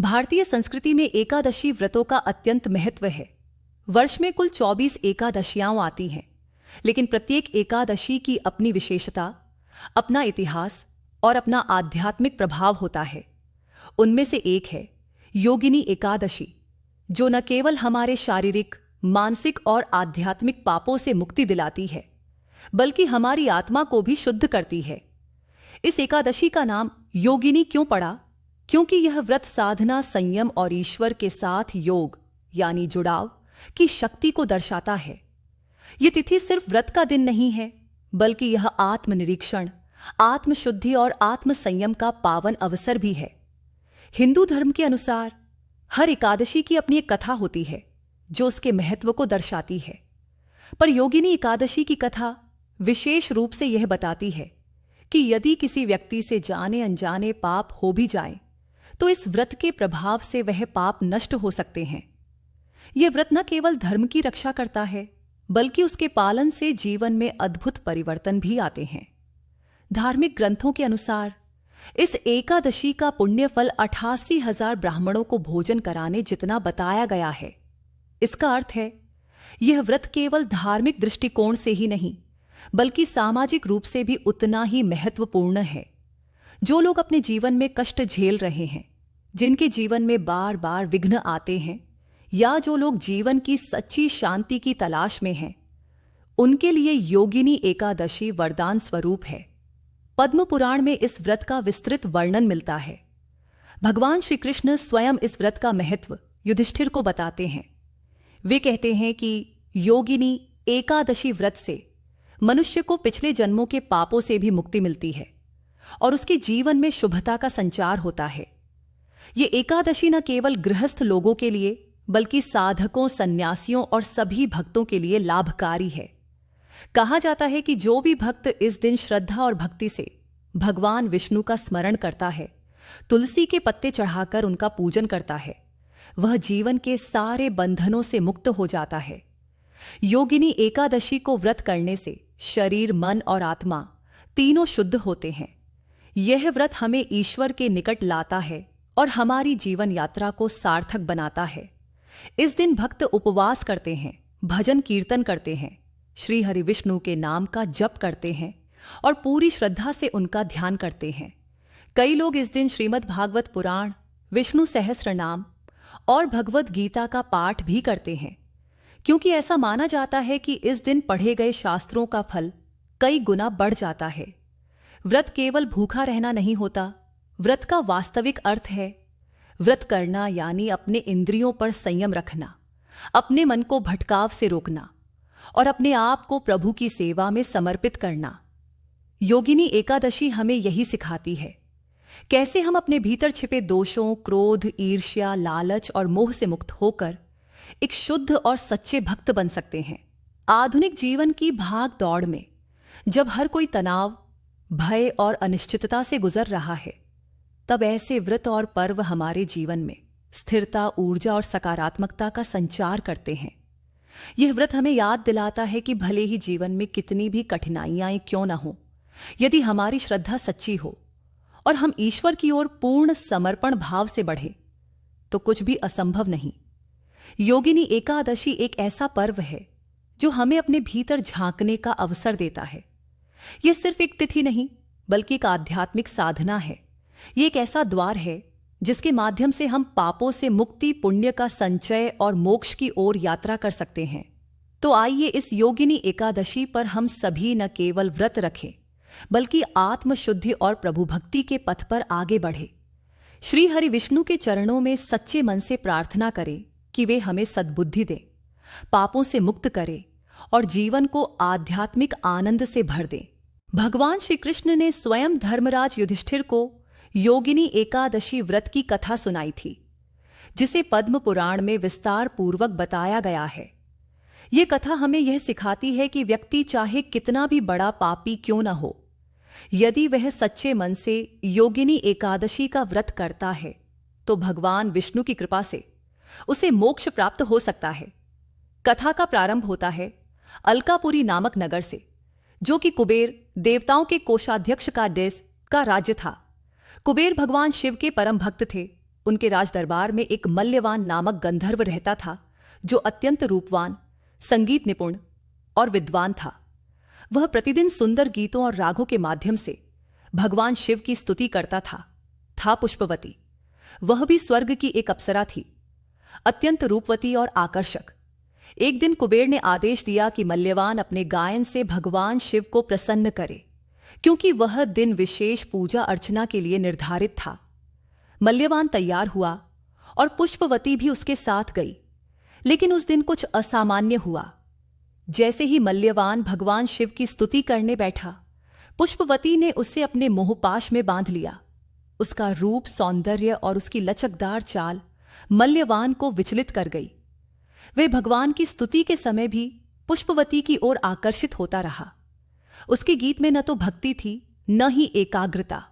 भारतीय संस्कृति में एकादशी व्रतों का अत्यंत महत्व है। वर्ष में कुल 24 एकादशियां आती हैं, लेकिन प्रत्येक एकादशी की अपनी विशेषता, अपना इतिहास और अपना आध्यात्मिक प्रभाव होता है। उनमें से एक है योगिनी एकादशी, जो न केवल हमारे शारीरिक, मानसिक और आध्यात्मिक पापों से मुक्ति दिलाती है, बल्कि हमारी आत्मा को भी शुद्ध करती है। इस एकादशी का नाम योगिनी क्यों पड़ा? क्योंकि यह व्रत साधना, संयम और ईश्वर के साथ योग यानी जुड़ाव की शक्ति को दर्शाता है। यह तिथि सिर्फ व्रत का दिन नहीं है, बल्कि यह आत्मनिरीक्षण, आत्मशुद्धि और आत्म संयम का पावन अवसर भी है। हिंदू धर्म के अनुसार हर एकादशी की अपनी एक कथा होती है जो उसके महत्व को दर्शाती है। पर योगिनी एकादशी की कथा विशेष रूप से यह बताती है कि यदि किसी व्यक्ति से जाने अनजाने पाप हो भी जाए तो इस व्रत के प्रभाव से वह पाप नष्ट हो सकते हैं। यह व्रत न केवल धर्म की रक्षा करता है, बल्कि उसके पालन से जीवन में अद्भुत परिवर्तन भी आते हैं। धार्मिक ग्रंथों के अनुसार इस एकादशी का पुण्य फल 88,000 ब्राह्मणों को भोजन कराने जितना बताया गया है। इसका अर्थ है यह व्रत केवल धार्मिक दृष्टिकोण से ही नहीं, बल्कि सामाजिक रूप से भी उतना ही महत्वपूर्ण है। जो लोग अपने जीवन में कष्ट झेल रहे हैं, जिनके जीवन में बार बार विघ्न आते हैं, या जो लोग जीवन की सच्ची शांति की तलाश में हैं, उनके लिए योगिनी एकादशी वरदान स्वरूप है। पद्म पुराण में इस व्रत का विस्तृत वर्णन मिलता है। भगवान श्री कृष्ण स्वयं इस व्रत का महत्व युधिष्ठिर को बताते हैं। वे कहते हैं कि योगिनी एकादशी व्रत से मनुष्य को पिछले जन्मों के पापों से भी मुक्ति मिलती है और उसके जीवन में शुभता का संचार होता है। ये एकादशी न केवल गृहस्थ लोगों के लिए, बल्कि साधकों, सन्यासियों और सभी भक्तों के लिए लाभकारी है। कहा जाता है कि जो भी भक्त इस दिन श्रद्धा और भक्ति से भगवान विष्णु का स्मरण करता है, तुलसी के पत्ते चढ़ाकर उनका पूजन करता है, वह जीवन के सारे बंधनों से मुक्त हो जाता है। योगिनी एकादशी को व्रत करने से शरीर, मन और आत्मा तीनों शुद्ध होते हैं। यह व्रत हमें ईश्वर के निकट लाता है और हमारी जीवन यात्रा को सार्थक बनाता है। इस दिन भक्त उपवास करते हैं, भजन कीर्तन करते हैं, श्री हरि विष्णु के नाम का जप करते हैं और पूरी श्रद्धा से उनका ध्यान करते हैं। कई लोग इस दिन श्रीमद् भागवत पुराण, विष्णु सहस्त्र नाम और भगवद गीता का पाठ भी करते हैं, क्योंकि ऐसा माना जाता है कि इस दिन पढ़े गए शास्त्रों का फल कई गुना बढ़ जाता है। व्रत केवल भूखा रहना नहीं होता, व्रत का वास्तविक अर्थ है व्रत करना यानी अपने इंद्रियों पर संयम रखना, अपने मन को भटकाव से रोकना और अपने आप को प्रभु की सेवा में समर्पित करना। योगिनी एकादशी हमें यही सिखाती है, कैसे हम अपने भीतर छिपे दोषों, क्रोध, ईर्ष्या, लालच और मोह से मुक्त होकर एक शुद्ध और सच्चे भक्त बन सकते हैं। आधुनिक जीवन की भाग दौड़ में जब हर कोई तनाव, भय और अनिश्चितता से गुजर रहा है, तब ऐसे व्रत और पर्व हमारे जीवन में स्थिरता, ऊर्जा और सकारात्मकता का संचार करते हैं। यह व्रत हमें याद दिलाता है कि भले ही जीवन में कितनी भी कठिनाइयां क्यों न हो, यदि हमारी श्रद्धा सच्ची हो और हम ईश्वर की ओर पूर्ण समर्पण भाव से बढ़े, तो कुछ भी असंभव नहीं। योगिनी एकादशी एक ऐसा पर्व है जो हमें अपने भीतर झांकने का अवसर देता है। यह सिर्फ एक तिथि नहीं, बल्कि एक आध्यात्मिक साधना है। यह एक ऐसा द्वार है जिसके माध्यम से हम पापों से मुक्ति, पुण्य का संचय और मोक्ष की ओर यात्रा कर सकते हैं। तो आइए इस योगिनी एकादशी पर हम सभी न केवल व्रत रखें, बल्कि आत्मशुद्धि और प्रभु भक्ति के पथ पर आगे बढ़े। श्री हरि विष्णु के चरणों में सच्चे मन से प्रार्थना करें कि वे हमें सद्बुद्धि दें, पापों से मुक्त करें और जीवन को आध्यात्मिक आनंद से भर दें। भगवान श्री कृष्ण ने स्वयं धर्मराज युधिष्ठिर को योगिनी एकादशी व्रत की कथा सुनाई थी, जिसे पद्म पुराण में विस्तार पूर्वक बताया गया है। यह कथा हमें यह सिखाती है कि व्यक्ति चाहे कितना भी बड़ा पापी क्यों न हो, यदि वह सच्चे मन से योगिनी एकादशी का व्रत करता है, तो भगवान विष्णु की कृपा से उसे मोक्ष प्राप्त हो सकता है। कथा का प्रारंभ होता है अलकापुरी नामक नगर से, जो कि कुबेर देवताओं के कोषाध्यक्ष का देश का राज्य था। कुबेर भगवान शिव के परम भक्त थे उनके राजदरबार में एक मल्यवान नामक गंधर्व रहता था, जो अत्यंत रूपवान, संगीत निपुण और विद्वान था। वह प्रतिदिन सुंदर गीतों और रागों के माध्यम से भगवान शिव की स्तुति करता था पुष्पवती। वह भी स्वर्ग की एक अप्सरा थी, अत्यंत रूपवती और आकर्षक। एक दिन कुबेर ने आदेश दिया कि मल्यवान अपने गायन से भगवान शिव को प्रसन्न करे, क्योंकि वह दिन विशेष पूजा अर्चना के लिए निर्धारित था। मल्यवान तैयार हुआ और पुष्पवती भी उसके साथ गई। लेकिन उस दिन कुछ असामान्य हुआ। जैसे ही मल्यवान भगवान शिव की स्तुति करने बैठा, पुष्पवती ने उसे अपने मोहपाश में बांध लिया। उसका रूप, सौंदर्य और उसकी लचकदार चाल मल्यवान को विचलित कर गई। वे भगवान की स्तुति के समय भी पुष्पवती की ओर आकर्षित होता रहा। उसके गीत में न तो भक्ति थी, न ही एकाग्रता।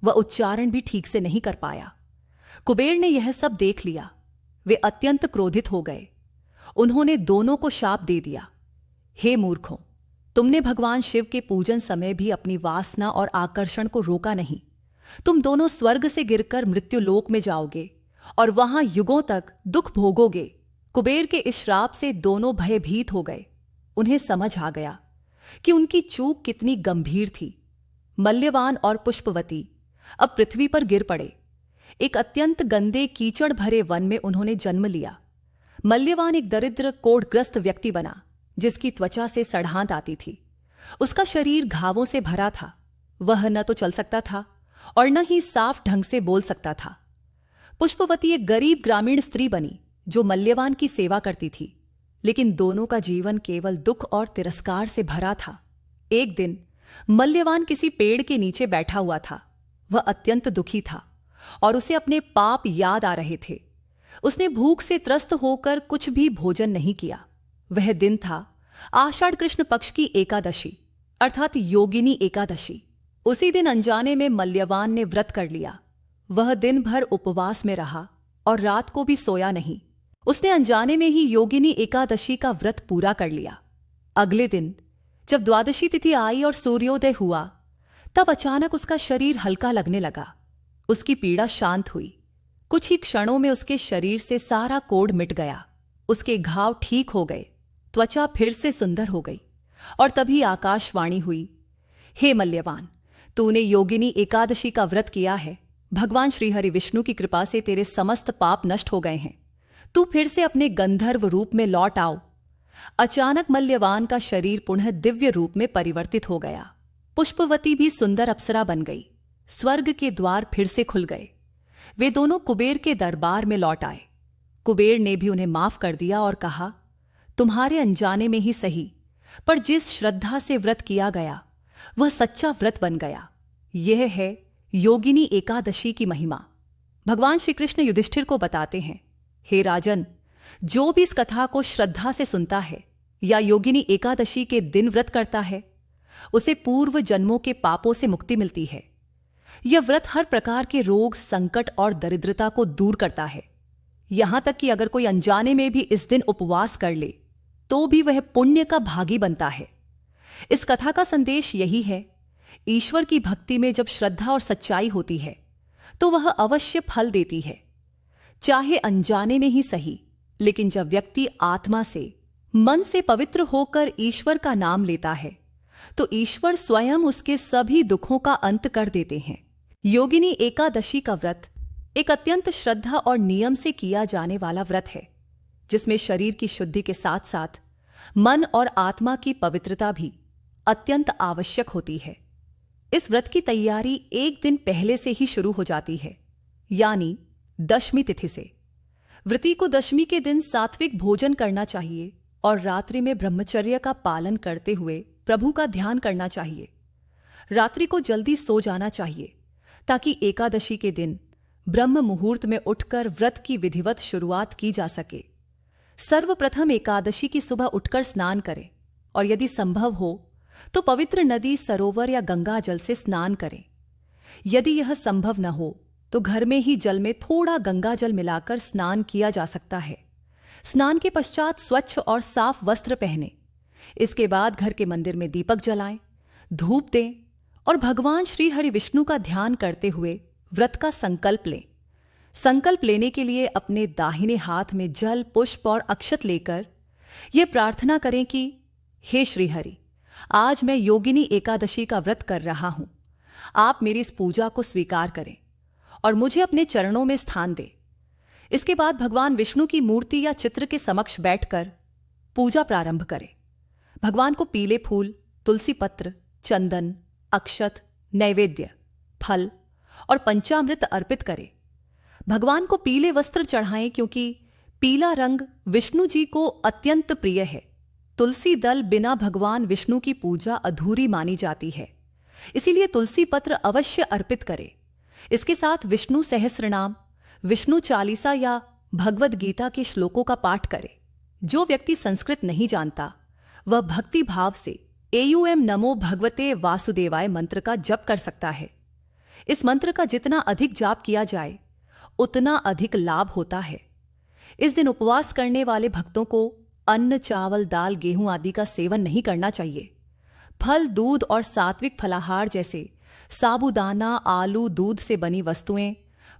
वह उच्चारण भी ठीक से नहीं कर पाया। कुबेर ने यह सब देख लिया। वे अत्यंत क्रोधित हो गए। उन्होंने दोनों को शाप दे दिया, हे मूर्खों, तुमने भगवान शिव के पूजन समय भी अपनी वासना और आकर्षण को रोका नहीं। तुम दोनों स्वर्ग से गिरकर मृत्युलोक में जाओगे और वहां युगों तक दुख भोगोगे। कुबेर के इस श्राप से दोनों भयभीत हो गए। उन्हें समझ आ गया कि उनकी चूक कितनी गंभीर थी। मल्यवान और पुष्पवती अब पृथ्वी पर गिर पड़े। एक अत्यंत गंदे कीचड़ भरे वन में उन्होंने जन्म लिया। मल्यवान एक दरिद्र कोढ़ग्रस्त व्यक्ति बना, जिसकी त्वचा से सड़हांद आती थी। उसका शरीर घावों से भरा था। वह न तो चल सकता था और न ही साफ ढंग से बोल सकता था। पुष्पवती एक गरीब ग्रामीण स्त्री बनी, जो मल्यवान की सेवा करती थी। लेकिन दोनों का जीवन केवल दुख और तिरस्कार से भरा था। एक दिन मल्यवान किसी पेड़ के नीचे बैठा हुआ था। वह अत्यंत दुखी था और उसे अपने पाप याद आ रहे थे। उसने भूख से त्रस्त होकर कुछ भी भोजन नहीं किया। वह दिन था आषाढ़ कृष्ण पक्ष की एकादशी, अर्थात योगिनी एकादशी। उसी दिन अनजाने में मल्यवान ने व्रत कर लिया। वह दिन भर उपवास में रहा और रात को भी सोया नहीं। उसने अनजाने में ही योगिनी एकादशी का व्रत पूरा कर लिया। अगले दिन जब द्वादशी तिथि आई और सूर्योदय हुआ, तब अचानक उसका शरीर हल्का लगने लगा। उसकी पीड़ा शांत हुई। कुछ ही क्षणों में उसके शरीर से सारा कोढ़ मिट गया। उसके घाव ठीक हो गए, त्वचा फिर से सुंदर हो गई। और तभी आकाशवाणी हुई, हे मल्यवान, तूने योगिनी एकादशी का व्रत किया है। भगवान श्रीहरि विष्णु की कृपा से तेरे समस्त पाप नष्ट हो गए हैं। तू फिर से अपने गंधर्व रूप में लौट आओ। अचानक मल्यवान का शरीर पुनः दिव्य रूप में परिवर्तित हो गया। पुष्पवती भी सुंदर अप्सरा बन गई। स्वर्ग के द्वार फिर से खुल गए। वे दोनों कुबेर के दरबार में लौट आए। कुबेर ने भी उन्हें माफ कर दिया और कहा, तुम्हारे अनजाने में ही सही, पर जिस श्रद्धा से व्रत किया गया वह सच्चा व्रत बन गया। यह है योगिनी एकादशी की महिमा। भगवान श्री कृष्ण युधिष्ठिर को बताते हैं, हे राजन, जो भी इस कथा को श्रद्धा से सुनता है या योगिनी एकादशी के दिन व्रत करता है, उसे पूर्व जन्मों के पापों से मुक्ति मिलती है। यह व्रत हर प्रकार के रोग, संकट और दरिद्रता को दूर करता है। यहां तक कि अगर कोई अनजाने में भी इस दिन उपवास कर ले, तो भी वह पुण्य का भागी बनता है। इस कथा का संदेश यही है, ईश्वर की भक्ति में जब श्रद्धा और सच्चाई होती है, तो वह अवश्य फल देती है, चाहे अनजाने में ही सही। लेकिन जब व्यक्ति आत्मा से, मन से पवित्र होकर ईश्वर का नाम लेता है, तो ईश्वर स्वयं उसके सभी दुखों का अंत कर देते हैं। योगिनी एकादशी का व्रत एक अत्यंत श्रद्धा और नियम से किया जाने वाला व्रत है, जिसमें शरीर की शुद्धि के साथ साथ मन और आत्मा की पवित्रता भी अत्यंत आवश्यक होती है। इस व्रत की तैयारी एक दिन पहले से ही शुरू हो जाती है, यानी दशमी तिथि से। व्रती को दशमी के दिन सात्विक भोजन करना चाहिए और रात्रि में ब्रह्मचर्य का पालन करते हुए प्रभु का ध्यान करना चाहिए। रात्रि को जल्दी सो जाना चाहिए, ताकि एकादशी के दिन ब्रह्म मुहूर्त में उठकर व्रत की विधिवत शुरुआत की जा सके। सर्वप्रथम एकादशी की सुबह उठकर स्नान करें और यदि संभव हो तो पवित्र नदी, सरोवर या गंगा जल से स्नान करें। यदि यह संभव न हो तो घर में ही जल में थोड़ा गंगा जल मिलाकर स्नान किया जा सकता है। स्नान के पश्चात स्वच्छ और साफ वस्त्र पहनें। इसके बाद घर के मंदिर में दीपक जलाएं, धूप दें और भगवान श्री हरि विष्णु का ध्यान करते हुए व्रत का संकल्प लें। संकल्प लेने के लिए अपने दाहिने हाथ में जल, पुष्प और अक्षत लेकर यह प्रार्थना करें कि हे श्रीहरि, आज मैं योगिनी एकादशी का व्रत कर रहा हूं। आप मेरी इस पूजा को स्वीकार करें और मुझे अपने चरणों में स्थान दें। इसके बाद भगवान विष्णु की मूर्ति या चित्र के समक्ष बैठकर पूजा प्रारंभ करें। भगवान को पीले फूल, तुलसी पत्र, चंदन, अक्षत, नैवेद्य, फल और पंचामृत अर्पित करें। भगवान को पीले वस्त्र चढ़ाएं क्योंकि पीला रंग विष्णु जी को अत्यंत प्रिय है। तुलसी दल बिना भगवान विष्णु की पूजा अधूरी मानी जाती है, इसीलिए तुलसी पत्र अवश्य अर्पित करें। इसके साथ विष्णु सहस्रनाम, विष्णु चालीसा या भगवद गीता के श्लोकों का पाठ करें। जो व्यक्ति संस्कृत नहीं जानता वह भक्ति भाव से एयूएम नमो भगवते वासुदेवाय मंत्र का जप कर सकता है। इस मंत्र का जितना अधिक जाप किया जाए उतना अधिक लाभ होता है। इस दिन उपवास करने वाले भक्तों को अन्न, चावल, दाल, गेहूं आदि का सेवन नहीं करना चाहिए। फल, दूध और सात्विक फलाहार जैसे साबूदाना, आलू, दूध से बनी वस्तुएं,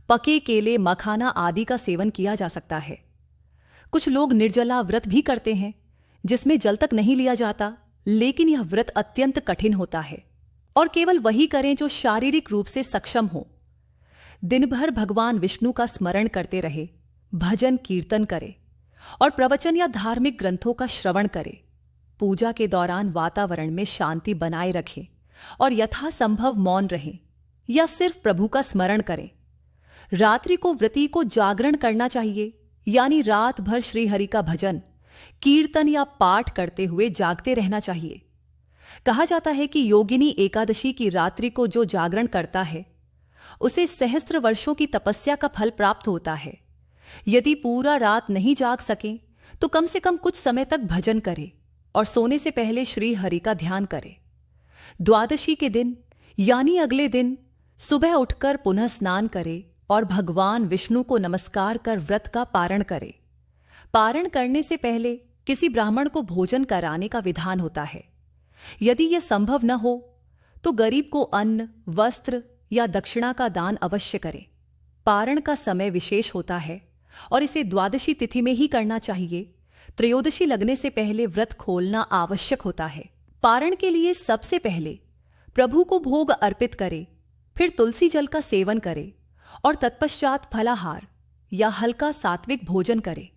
पके केले, मखाना आदि का सेवन किया जा सकता है। कुछ लोग निर्जला व्रत भी करते हैं जिसमें जल तक नहीं लिया जाता, लेकिन यह व्रत अत्यंत कठिन होता है और केवल वही करें जो शारीरिक रूप से सक्षम हो। दिन भर भगवान विष्णु का स्मरण करते रहे, भजन कीर्तन करे और प्रवचन या धार्मिक ग्रंथों का श्रवण करे। पूजा के दौरान वातावरण में शांति बनाए रखें और यथासंभव मौन रहें या सिर्फ प्रभु का स्मरण करें। रात्रि को व्रती को जागरण करना चाहिए, यानी रात भर श्रीहरि का भजन, कीर्तन या पाठ करते हुए जागते रहना चाहिए। कहा जाता है कि योगिनी एकादशी की रात्रि को जो जागरण करता है उसे सहस्त्र वर्षों की तपस्या का फल प्राप्त होता है। यदि पूरा रात नहीं जाग सकें तो कम से कम कुछ समय तक भजन करें और सोने से पहले श्री हरि का ध्यान करें। द्वादशी के दिन यानी अगले दिन सुबह उठकर पुनः स्नान करें और भगवान विष्णु को नमस्कार कर व्रत का पारण करें। पारण करने से पहले किसी ब्राह्मण को भोजन कराने का विधान होता है। यदि यह संभव न हो तो गरीब को अन्न, वस्त्र या दक्षिणा का दान अवश्य करें। पारण का समय विशेष होता है और इसे द्वादशी तिथि में ही करना चाहिए। त्रयोदशी लगने से पहले व्रत खोलना आवश्यक होता है। पारण के लिए सबसे पहले प्रभु को भोग अर्पित करें, फिर तुलसी जल का सेवन करें और तत्पश्चात फलाहार या हल्का सात्विक भोजन करें।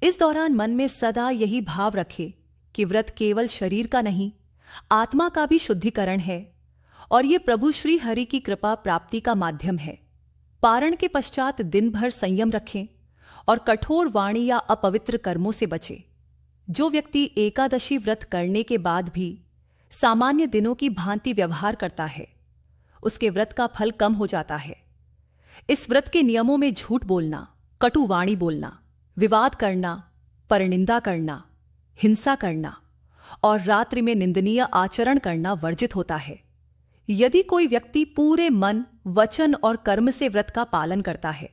इस दौरान मन में सदा यही भाव रखें कि व्रत केवल शरीर का नहीं, आत्मा का भी शुद्धिकरण है और ये प्रभु श्री हरि की कृपा प्राप्ति का माध्यम है। पारण के पश्चात दिन भर संयम रखें और कठोर वाणी या अपवित्र कर्मों से बचें। जो व्यक्ति एकादशी व्रत करने के बाद भी सामान्य दिनों की भांति व्यवहार करता है उसके व्रत का फल कम हो जाता है। इस व्रत के नियमों में झूठ बोलना, कटु वाणी बोलना, विवाद करना, परनिंदा करना, हिंसा करना और रात्रि में निंदनीय आचरण करना वर्जित होता है। यदि कोई व्यक्ति पूरे मन, वचन और कर्म से व्रत का पालन करता है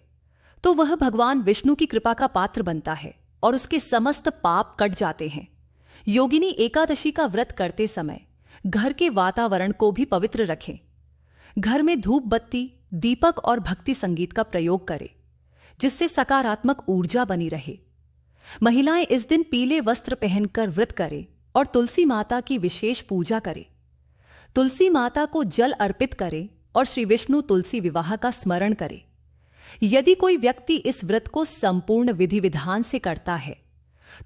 तो वह भगवान विष्णु की कृपा का पात्र बनता है और उसके समस्त पाप कट जाते हैं। योगिनी एकादशी का व्रत करते समय घर के वातावरण को भी पवित्र रखें। घर में धूप बत्ती, दीपक और भक्ति संगीत का प्रयोग करें जिससे सकारात्मक ऊर्जा बनी रहे। महिलाएं इस दिन पीले वस्त्र पहनकर व्रत करें और तुलसी माता की विशेष पूजा करें। तुलसी माता को जल अर्पित करें और श्री विष्णु तुलसी विवाह का स्मरण करें। यदि कोई व्यक्ति इस व्रत को संपूर्ण विधि विधान से करता है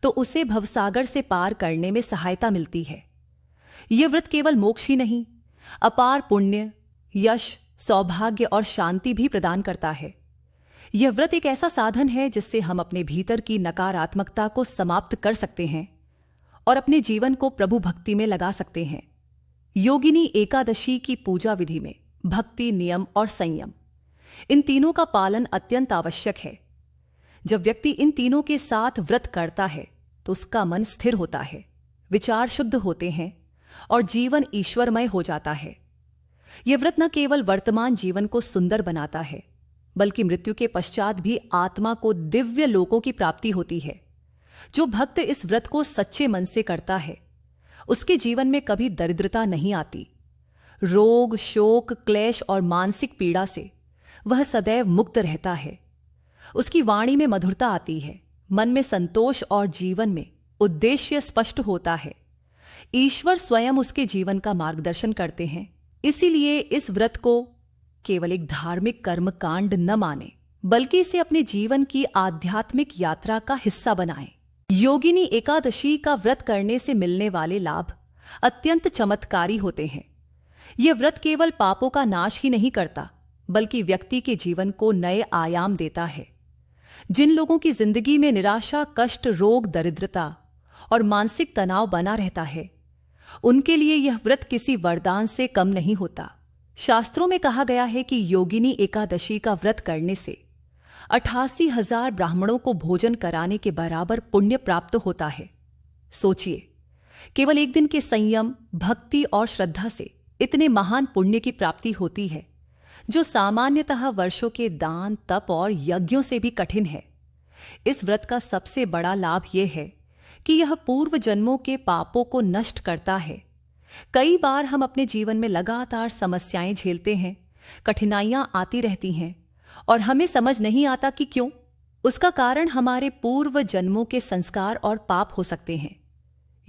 तो उसे भवसागर से पार करने में सहायता मिलती है। यह व्रत केवल मोक्ष ही नहीं, अपार पुण्य, यश, सौभाग्य और शांति भी प्रदान करता है। यह व्रत एक ऐसा साधन है जिससे हम अपने भीतर की नकारात्मकता को समाप्त कर सकते हैं और अपने जीवन को प्रभु भक्ति में लगा सकते हैं। योगिनी एकादशी की पूजा विधि में भक्ति, नियम और संयम, इन तीनों का पालन अत्यंत आवश्यक है। जब व्यक्ति इन तीनों के साथ व्रत करता है तो उसका मन स्थिर होता है, विचार शुद्ध होते हैं और जीवन ईश्वरमय हो जाता है। यह व्रत न केवल वर्तमान जीवन को सुंदर बनाता है बल्कि मृत्यु के पश्चात भी आत्मा को दिव्य लोकों की प्राप्ति होती है। जो भक्त इस व्रत को सच्चे मन से करता है उसके जीवन में कभी दरिद्रता नहीं आती। रोग, शोक, क्लेश और मानसिक पीड़ा से वह सदैव मुक्त रहता है उसकी वाणी में मधुरता आती है, मन में संतोष और जीवन में उद्देश्य स्पष्ट होता है। ईश्वर स्वयं उसके जीवन का मार्गदर्शन करते हैं। इसीलिए इस व्रत को केवल एक धार्मिक कर्मकांड न माने, बल्कि इसे अपने जीवन की आध्यात्मिक यात्रा का हिस्सा बनाएं। योगिनी एकादशी का व्रत करने से मिलने वाले लाभ अत्यंत चमत्कारी होते हैं। यह व्रत केवल पापों का नाश ही नहीं करता, बल्कि व्यक्ति के जीवन को नए आयाम देता है। जिन लोगों की जिंदगी में निराशा, कष्ट, रोग, दरिद्रता और मानसिक तनाव बना रहता है, उनके लिए यह व्रत किसी वरदान से कम नहीं होता। शास्त्रों में कहा गया है कि योगिनी एकादशी का व्रत करने से 88,000 ब्राह्मणों को भोजन कराने के बराबर पुण्य प्राप्त होता है। सोचिए, केवल एक दिन के संयम, भक्ति और श्रद्धा से इतने महान पुण्य की प्राप्ति होती है, जो सामान्यतः वर्षों के दान, तप और यज्ञों से भी कठिन है। इस व्रत का सबसे बड़ा लाभ यह है कि यह पूर्व जन्मों के पापों को नष्ट करता है। कई बार हम अपने जीवन में लगातार समस्याएं झेलते हैं, कठिनाइयां आती रहती हैं और हमें समझ नहीं आता कि क्यों। उसका कारण हमारे पूर्व जन्मों के संस्कार और पाप हो सकते हैं।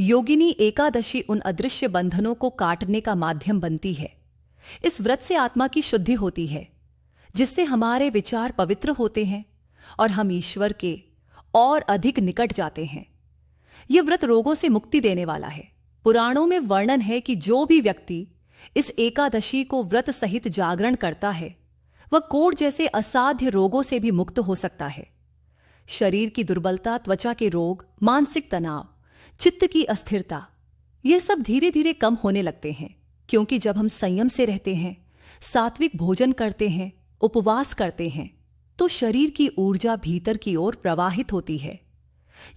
योगिनी एकादशी उन अदृश्य बंधनों को काटने का माध्यम बनती है। इस व्रत से आत्मा की शुद्धि होती है, जिससे हमारे विचार पवित्र होते हैं और हम ईश्वर के और अधिक निकट जाते हैं। यह व्रत रोगों से मुक्ति देने वाला है। पुराणों में वर्णन है कि जो भी व्यक्ति इस एकादशी को व्रत सहित जागरण करता है, वह कोढ़ जैसे असाध्य रोगों से भी मुक्त हो सकता है। शरीर की दुर्बलता, त्वचा के रोग, मानसिक तनाव, चित्त की अस्थिरता, यह सब धीरे धीरे कम होने लगते हैं, क्योंकि जब हम संयम से रहते हैं, सात्विक भोजन करते हैं, उपवास करते हैं, तो शरीर की ऊर्जा भीतर की ओर प्रवाहित होती है।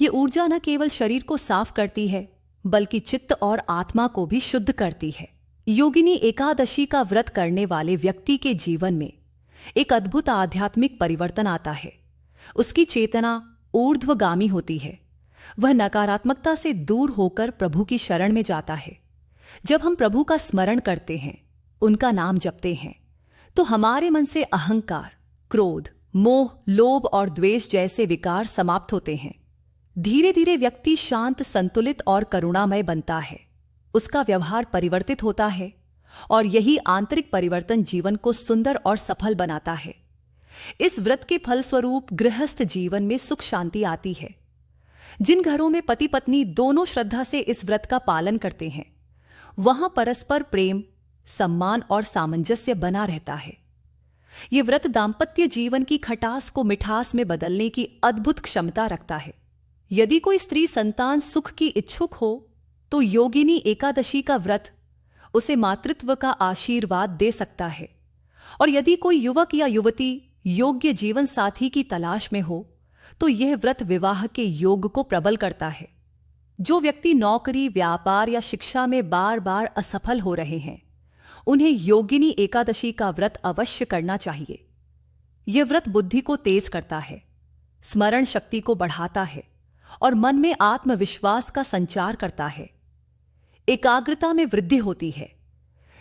ये ऊर्जा न केवल शरीर को साफ करती है, बल्कि चित्त और आत्मा को भी शुद्ध करती है। योगिनी एकादशी का व्रत करने वाले व्यक्ति के जीवन में एक अद्भुत आध्यात्मिक परिवर्तन आता है। उसकी चेतना ऊर्ध्वगामी होती है। वह नकारात्मकता से दूर होकर प्रभु की शरण में जाता है। जब हम प्रभु का स्मरण करते हैं, उनका नाम जपते हैं, तो हमारे मन से अहंकार, क्रोध, मोह, लोभ और द्वेष जैसे विकार समाप्त होते हैं। धीरे धीरे व्यक्ति शांत, संतुलित और करुणामय बनता है। उसका व्यवहार परिवर्तित होता है और यही आंतरिक परिवर्तन जीवन को सुंदर और सफल बनाता है। इस व्रत के फलस्वरूप गृहस्थ जीवन में सुख शांति आती है। जिन घरों में पति पत्नी दोनों श्रद्धा से इस व्रत का पालन करते हैं, वहां परस्पर प्रेम, सम्मान और सामंजस्य बना रहता है। यह व्रत दाम्पत्य जीवन की खटास को मिठास में बदलने की अद्भुत क्षमता रखता है। यदि कोई स्त्री संतान सुख की इच्छुक हो, तो योगिनी एकादशी का व्रत उसे मातृत्व का आशीर्वाद दे सकता है। और यदि कोई युवक या युवती योग्य जीवन साथी की तलाश में हो, तो यह व्रत विवाह के योग को प्रबल करता है। जो व्यक्ति नौकरी, व्यापार या शिक्षा में बार बार असफल हो रहे हैं, उन्हें योगिनी एकादशी का व्रत अवश्य करना चाहिए। यह व्रत बुद्धि को तेज करता है, स्मरण शक्ति को बढ़ाता है और मन में आत्मविश्वास का संचार करता है। एकाग्रता में वृद्धि होती है,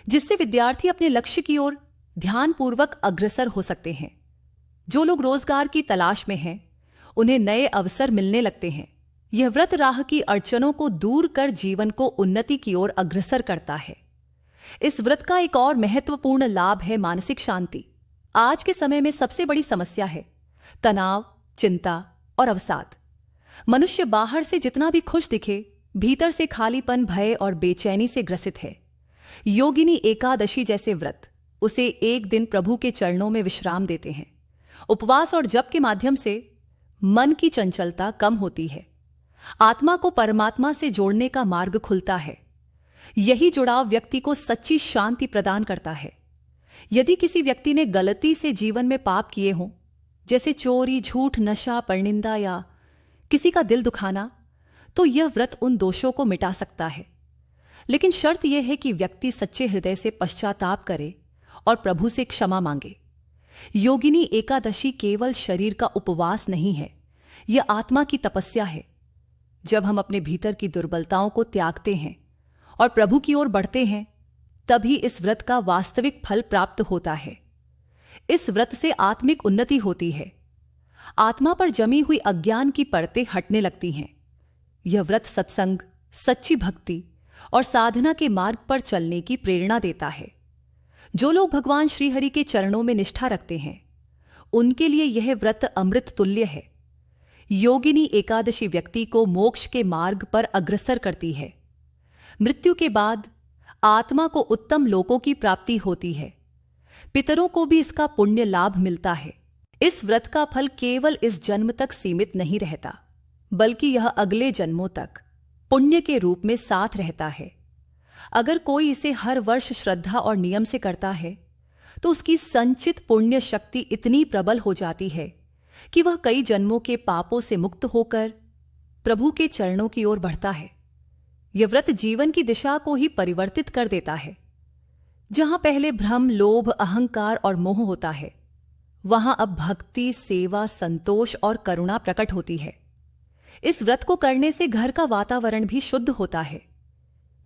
जिससे विद्यार्थी अपने लक्ष्य की ओर ध्यानपूर्वक अग्रसर हो सकते हैं। जो लोग रोजगार की तलाश में हैं, उन्हें नए अवसर मिलने लगते हैं। यह व्रत राह की अड़चनों को दूर कर जीवन को उन्नति की ओर अग्रसर करता है। इस व्रत का एक और महत्वपूर्ण लाभ है मानसिक शांति। आज के समय में सबसे बड़ी समस्या है तनाव, चिंता और अवसाद। मनुष्य बाहर से जितना भी खुश दिखे, भीतर से खालीपन, भय और बेचैनी से ग्रसित है। योगिनी एकादशी जैसे व्रत उसे एक दिन प्रभु के चरणों में विश्राम देते हैं। उपवास और जप के माध्यम से मन की चंचलता कम होती है। आत्मा को परमात्मा से जोड़ने का मार्ग खुलता है। यही जुड़ाव व्यक्ति को सच्ची शांति प्रदान करता है। यदि किसी व्यक्ति ने गलती से जीवन में पाप किए हों, जैसे चोरी, झूठ, नशा, परनिंदा या किसी का दिल दुखाना, तो यह व्रत उन दोषों को मिटा सकता है। लेकिन शर्त यह है कि व्यक्ति सच्चे हृदय से पश्चाताप करे और प्रभु से क्षमा मांगे। योगिनी एकादशी केवल शरीर का उपवास नहीं है, यह आत्मा की तपस्या है। जब हम अपने भीतर की दुर्बलताओं को त्यागते हैं और प्रभु की ओर बढ़ते हैं, तभी इस व्रत का वास्तविक फल प्राप्त होता है। इस व्रत से आत्मिक उन्नति होती है। आत्मा पर जमी हुई अज्ञान की परतें हटने लगती हैं। यह व्रत सत्संग, सच्ची भक्ति और साधना के मार्ग पर चलने की प्रेरणा देता है। जो लोग भगवान श्रीहरि के चरणों में निष्ठा रखते हैं, उनके लिए यह व्रत अमृत तुल्य है। योगिनी एकादशी व्यक्ति को मोक्ष के मार्ग पर अग्रसर करती है। मृत्यु के बाद आत्मा को उत्तम लोकों की प्राप्ति होती है। पितरों को भी इसका पुण्य लाभ मिलता है। इस व्रत का फल केवल इस जन्म तक सीमित नहीं रहता, बल्कि यह अगले जन्मों तक पुण्य के रूप में साथ रहता है। अगर कोई इसे हर वर्ष श्रद्धा और नियम से करता है, तो उसकी संचित पुण्य शक्ति इतनी प्रबल हो जाती है कि वह कई जन्मों के पापों से मुक्त होकर प्रभु के चरणों की ओर बढ़ता है। यह व्रत जीवन की दिशा को ही परिवर्तित कर देता है। जहां पहले भ्रम, लोभ, अहंकार और मोह होता है, वहां अब भक्ति, सेवा, संतोष और करुणा प्रकट होती है। इस व्रत को करने से घर का वातावरण भी शुद्ध होता है।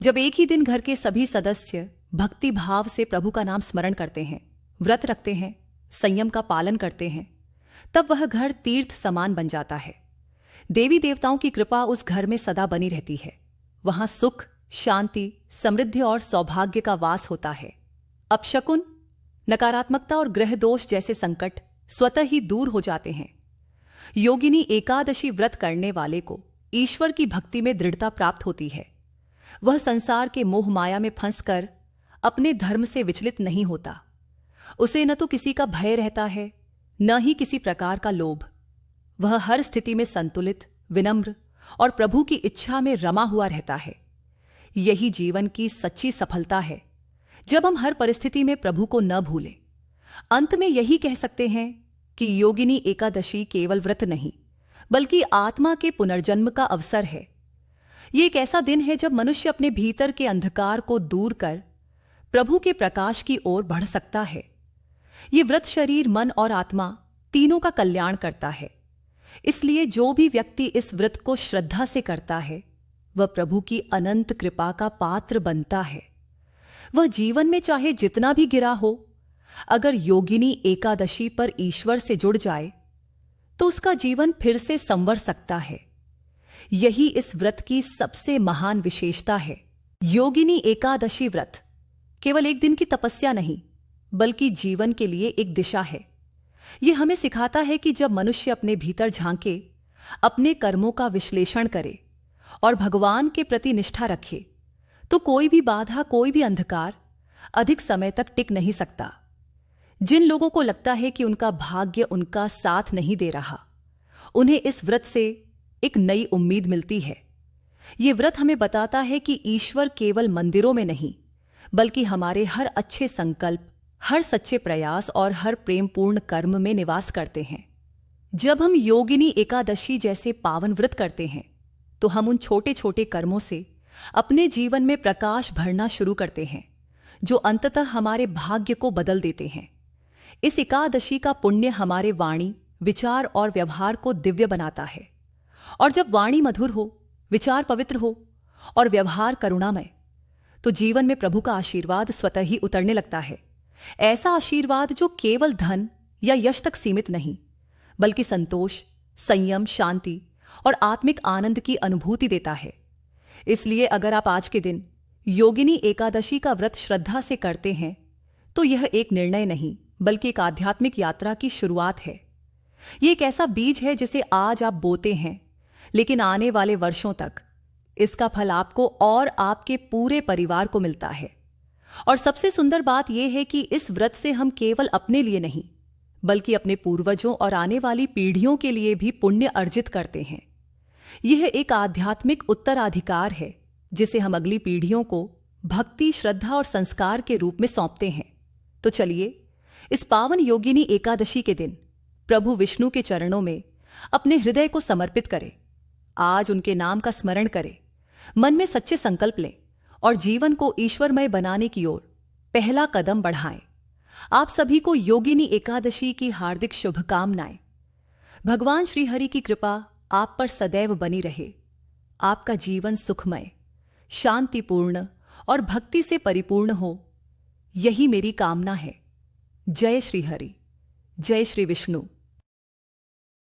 जब एक ही दिन घर के सभी सदस्य भक्ति भाव से प्रभु का नाम स्मरण करते हैं, व्रत रखते हैं, संयम का पालन करते हैं, तब वह घर तीर्थ समान बन जाता है। देवी देवताओं की कृपा उस घर में सदा बनी रहती है। वहां सुख, शांति, समृद्धि और सौभाग्य का वास होता है। अपशकुन, नकारात्मकता और ग्रह दोष जैसे संकट स्वतः ही दूर हो जाते हैं। योगिनी एकादशी व्रत करने वाले को ईश्वर की भक्ति में दृढ़ता प्राप्त होती है। वह संसार के मोह माया में फंसकर अपने धर्म से विचलित नहीं होता। उसे न तो किसी का भय रहता है, न ही किसी प्रकार का लोभ। वह हर स्थिति में संतुलित, विनम्र और प्रभु की इच्छा में रमा हुआ रहता है। यही जीवन की सच्ची सफलता है, जब हम हर परिस्थिति में प्रभु को न भूलें। अंत में यही कह सकते हैं कि योगिनी एकादशी केवल व्रत नहीं, बल्कि आत्मा के पुनर्जन्म का अवसर है। ये एक ऐसा दिन है जब मनुष्य अपने भीतर के अंधकार को दूर कर प्रभु के प्रकाश की ओर बढ़ सकता है। ये व्रत शरीर, मन और आत्मा तीनों का कल्याण करता है। इसलिए जो भी व्यक्ति इस व्रत को श्रद्धा से करता है, वह प्रभु की अनंत कृपा का पात्र बनता है। वह जीवन में चाहे जितना भी गिरा हो, अगर योगिनी एकादशी पर ईश्वर से जुड़ जाए, तो उसका जीवन फिर से संवर सकता है। यही इस व्रत की सबसे महान विशेषता है। योगिनी एकादशी व्रत केवल एक दिन की तपस्या नहीं, बल्कि जीवन के लिए एक दिशा है। यह हमें सिखाता है कि जब मनुष्य अपने भीतर झांके, अपने कर्मों का विश्लेषण करे और भगवान के प्रति निष्ठा रखे, तो कोई भी बाधा, कोई भी अंधकार अधिक समय तक टिक नहीं सकता। जिन लोगों को लगता है कि उनका भाग्य उनका साथ नहीं दे रहा, उन्हें इस व्रत से एक नई उम्मीद मिलती है। ये व्रत हमें बताता है कि ईश्वर केवल मंदिरों में नहीं, बल्कि हमारे हर अच्छे संकल्प, हर सच्चे प्रयास और हर प्रेमपूर्ण कर्म में निवास करते हैं। जब हम योगिनी एकादशी जैसे पावन व्रत करते हैं, तो हम उन छोटे छोटे कर्मों से अपने जीवन में प्रकाश भरना शुरू करते हैं, जो अंततः हमारे भाग्य को बदल देते हैं। इस एकादशी का पुण्य हमारे वाणी, विचार और व्यवहार को दिव्य बनाता है। और जब वाणी मधुर हो, विचार पवित्र हो और व्यवहार करुणामय, तो जीवन में प्रभु का आशीर्वाद स्वतः ही उतरने लगता है। ऐसा आशीर्वाद जो केवल धन या यश तक सीमित नहीं, बल्कि संतोष, संयम, शांति और आत्मिक आनंद की अनुभूति देता है। इसलिए अगर आप आज के दिन योगिनी एकादशी का व्रत श्रद्धा से करते हैं, तो यह एक निर्णय नहीं, बल्कि एक आध्यात्मिक यात्रा की शुरुआत है। यह एक ऐसा बीज है जिसे आज आप बोते हैं, लेकिन आने वाले वर्षों तक इसका फल आपको और आपके पूरे परिवार को मिलता है। और सबसे सुंदर बात यह है कि इस व्रत से हम केवल अपने लिए नहीं, बल्कि अपने पूर्वजों और आने वाली पीढ़ियों के लिए भी पुण्य अर्जित करते हैं। यह एक आध्यात्मिक उत्तराधिकार है, जिसे हम अगली पीढ़ियों को भक्ति, श्रद्धा और संस्कार के रूप में सौंपते हैं। तो चलिए, इस पावन योगिनी एकादशी के दिन प्रभु विष्णु के चरणों में अपने हृदय को समर्पित करें। आज उनके नाम का स्मरण करें, मन में सच्चे संकल्प लें और जीवन को ईश्वरमय बनाने की ओर पहला कदम बढ़ाएं। आप सभी को योगिनी एकादशी की हार्दिक शुभकामनाएं। भगवान श्री हरि की कृपा आप पर सदैव बनी रहे। आपका जीवन सुखमय, शांतिपूर्ण और भक्ति से परिपूर्ण हो, यही मेरी कामना है। जय श्री हरि, जय श्री विष्णु।